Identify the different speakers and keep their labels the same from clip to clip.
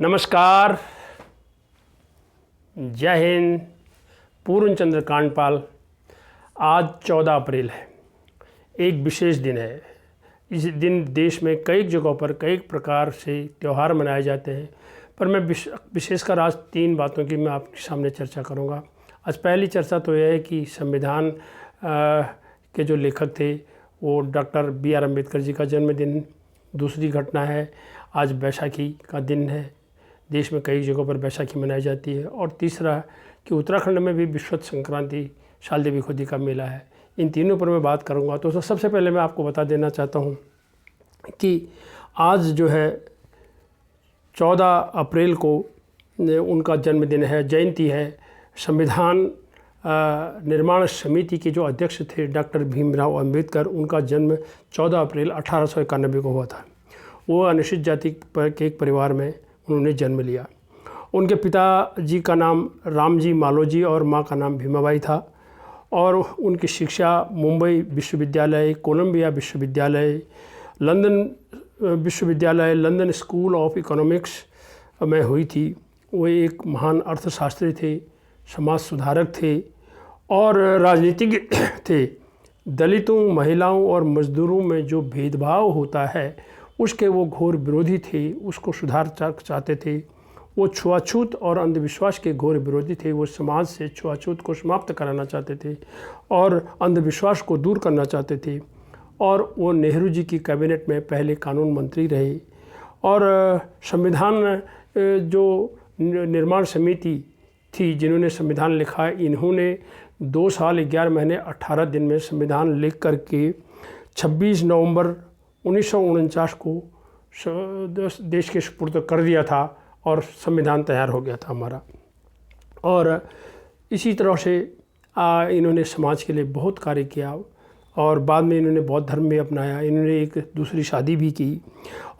Speaker 1: नमस्कार, जय हिंद। पूर्ण चंद्र कांडपाल। आज 14 अप्रैल है, एक विशेष दिन है। इस दिन देश में कई जगहों पर कई प्रकार से त्यौहार मनाए जाते हैं, पर मैं विशेषकर आज 3 बातों की मैं आपके सामने चर्चा करूंगा। आज पहली चर्चा तो यह है कि संविधान के जो लेखक थे वो डॉक्टर B.R. अम्बेडकर जी का जन्मदिन। दूसरी घटना है, आज बैसाखी का दिन है, देश में कई जगहों पर बैसाखी मनाई जाती है। और तीसरा कि उत्तराखंड में भी विश्वत संक्रांति शाल देवी खुदी का मेला है। इन तीनों पर मैं बात करूंगा। तो सबसे पहले मैं आपको बता देना चाहता हूं कि आज जो है 14 अप्रैल को उनका जन्मदिन है, जयंती है। संविधान निर्माण समिति के जो अध्यक्ष थे डॉक्टर भीमराव अंबेडकर, उनका जन्म 14 अप्रैल 1891 को हुआ था। वो अनुसूचित जाति के एक परिवार में उन्होंने जन्म लिया। उनके पिताजी का नाम रामजी मालोजी और माँ का नाम भीमाबाई था। और उनकी शिक्षा मुंबई विश्वविद्यालय, कोलंबिया विश्वविद्यालय, लंदन विश्वविद्यालय, लंदन स्कूल ऑफ इकोनॉमिक्स में हुई थी। वो एक महान अर्थशास्त्री थे, समाज सुधारक थे और राजनीतिज्ञ थे। दलितों, महिलाओं और मजदूरों में जो भेदभाव होता है उसके वो घोर विरोधी थे, उसको सुधार चाहते थे। वो छुआछूत और अंधविश्वास के घोर विरोधी थे। वो समाज से छुआछूत को समाप्त कराना चाहते थे और अंधविश्वास को दूर करना चाहते थे। और वो नेहरू जी की कैबिनेट में पहले कानून मंत्री रहे। और संविधान जो निर्माण समिति थी जिन्होंने संविधान लिखा, इन्होंने 2 साल 11 महीने 18 दिन में संविधान लिख करके 26 नवंबर 1949 को देश के सुपुर्द कर दिया था और संविधान तैयार हो गया था हमारा। और इसी तरह से इन्होंने समाज के लिए बहुत कार्य किया और बाद में इन्होंने बौद्ध धर्म में अपनाया। इन्होंने एक दूसरी शादी भी की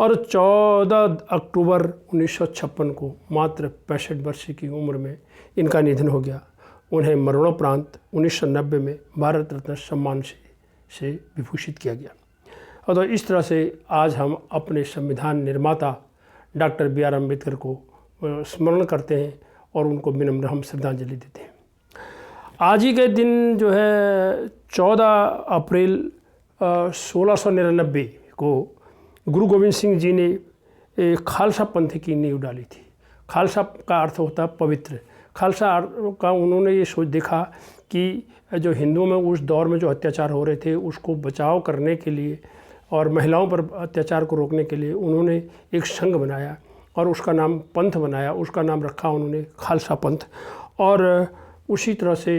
Speaker 1: और 14 अक्टूबर 1956 को मात्र 65 वर्ष की उम्र में इनका निधन हो गया। उन्हें मरणोपरांत 1990 में भारत रत्न सम्मान से विभूषित किया गया। और तो इस तरह से आज हम अपने संविधान निर्माता डॉक्टर B.R. अम्बेडकर को स्मरण करते हैं और उनको विनम्र हम श्रद्धांजलि देते हैं। आज ही के दिन जो है 14 अप्रैल 1699 को गुरु गोविंद सिंह जी ने खालसा पंथ की नींव डाली थी। खालसा का अर्थ होता है पवित्र। खालसा का उन्होंने ये सोच देखा कि जो हिंदुओं में उस दौर में जो अत्याचार हो रहे थे उसको बचाव करने के लिए और महिलाओं पर अत्याचार को रोकने के लिए उन्होंने एक संघ बनाया और उसका नाम पंथ बनाया। उसका नाम रखा उन्होंने खालसा पंथ। और उसी तरह से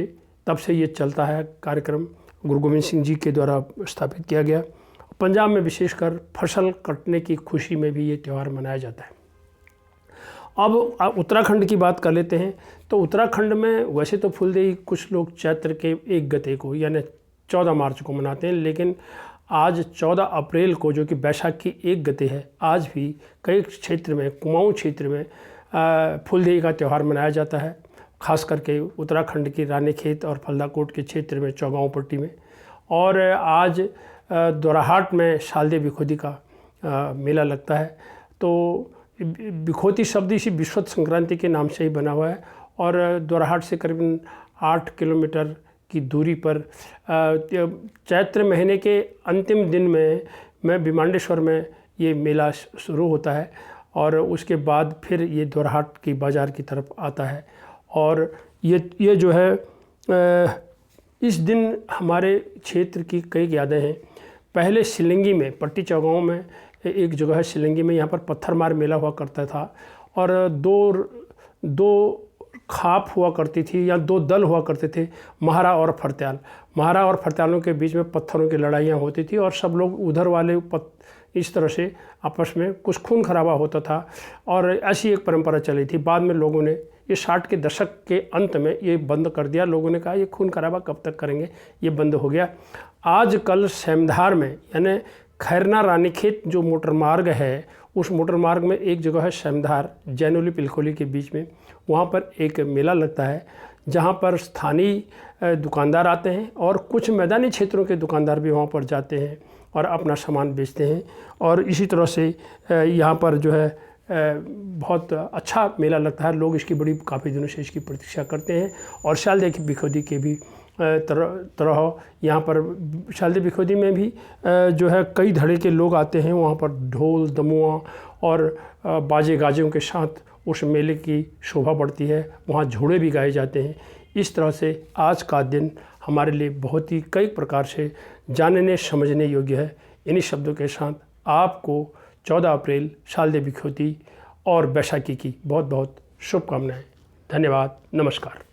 Speaker 1: तब से ये चलता है कार्यक्रम, गुरु गोविंद सिंह जी के द्वारा स्थापित किया गया। पंजाब में विशेषकर फसल कटने की खुशी में भी ये त्यौहार मनाया जाता है। अब उत्तराखंड की बात कर लेते हैं। तो उत्तराखंड में वैसे तो फुलदेई कुछ लोग चैत्र के 1 गते को यानी 14 मार्च को मनाते हैं, लेकिन आज 14 अप्रैल को जो कि बैसाखी 1 गते है, आज भी कई क्षेत्र में, कुमाऊं क्षेत्र में फुलदेई का त्यौहार मनाया जाता है। खास करके उत्तराखंड की रानीखेत और फलदाकोट के क्षेत्र में, चौगांव पट्टी में। और आज दोराहाट में शाल देवी खुदी का मेला लगता है। तो बिखोती शब्द इसी विश्वत संक्रांति के नाम से ही बना हुआ है। और दोराहाट से करीबन 8 किलोमीटर की दूरी पर चैत्र महीने के अंतिम दिन में विमांडेश्वर में ये मेला शुरू होता है और उसके बाद फिर ये दोराहाट की बाज़ार की तरफ आता है। और ये जो है इस दिन हमारे क्षेत्र की कई यादें हैं। पहले शिलंगी में, पट्टी चौगांव में एक जगह है शिलंगी में, यहाँ पर पत्थरमार मेला हुआ करता था और दो खाप हुआ करती थी या 2 दल हुआ करते थे, महारा और फरत्याल। महारा और फरत्यालों के बीच में पत्थरों की लड़ाइयाँ होती थी और सब लोग उधर वाले इस तरह से आपस में कुछ खून खराबा होता था और ऐसी एक परंपरा चली थी। बाद में लोगों ने ये 60 के दशक के अंत में ये बंद कर दिया। लोगों ने कहा ये खून खराबा कब तक करेंगे, ये बंद हो गया। आजकल सेमधार में यानी खैरना रानीखेत जो मोटर मार्ग है, उस मोटर मार्ग में एक जगह है सेमधार, जैनोली पिलखोली के बीच में। वहाँ पर एक मेला लगता है जहाँ पर स्थानीय दुकानदार आते हैं और कुछ मैदानी क्षेत्रों के दुकानदार भी वहाँ पर जाते हैं और अपना सामान बेचते हैं। और इसी तरह से यहाँ पर जो है बहुत अच्छा मेला लगता है। लोग इसकी बड़ी काफ़ी दिनों से इसकी प्रतीक्षा करते हैं। और शारदीय बिखोदी के भी तरह यहाँ पर शारदीय बिखोदी में भी जो है कई धड़े के लोग आते हैं। वहाँ पर ढोल दमुआ और बाजे गाजों के साथ उस मेले की शोभा बढ़ती है। वहाँ झूड़े भी गाए जाते हैं। इस तरह से आज का दिन हमारे लिए बहुत ही कई प्रकार से जानने समझने योग्य है। इन्हीं शब्दों के साथ आपको 14 अप्रैल शारदीय बिखोदी और बैसाखी की बहुत बहुत शुभकामनाएं। धन्यवाद। नमस्कार।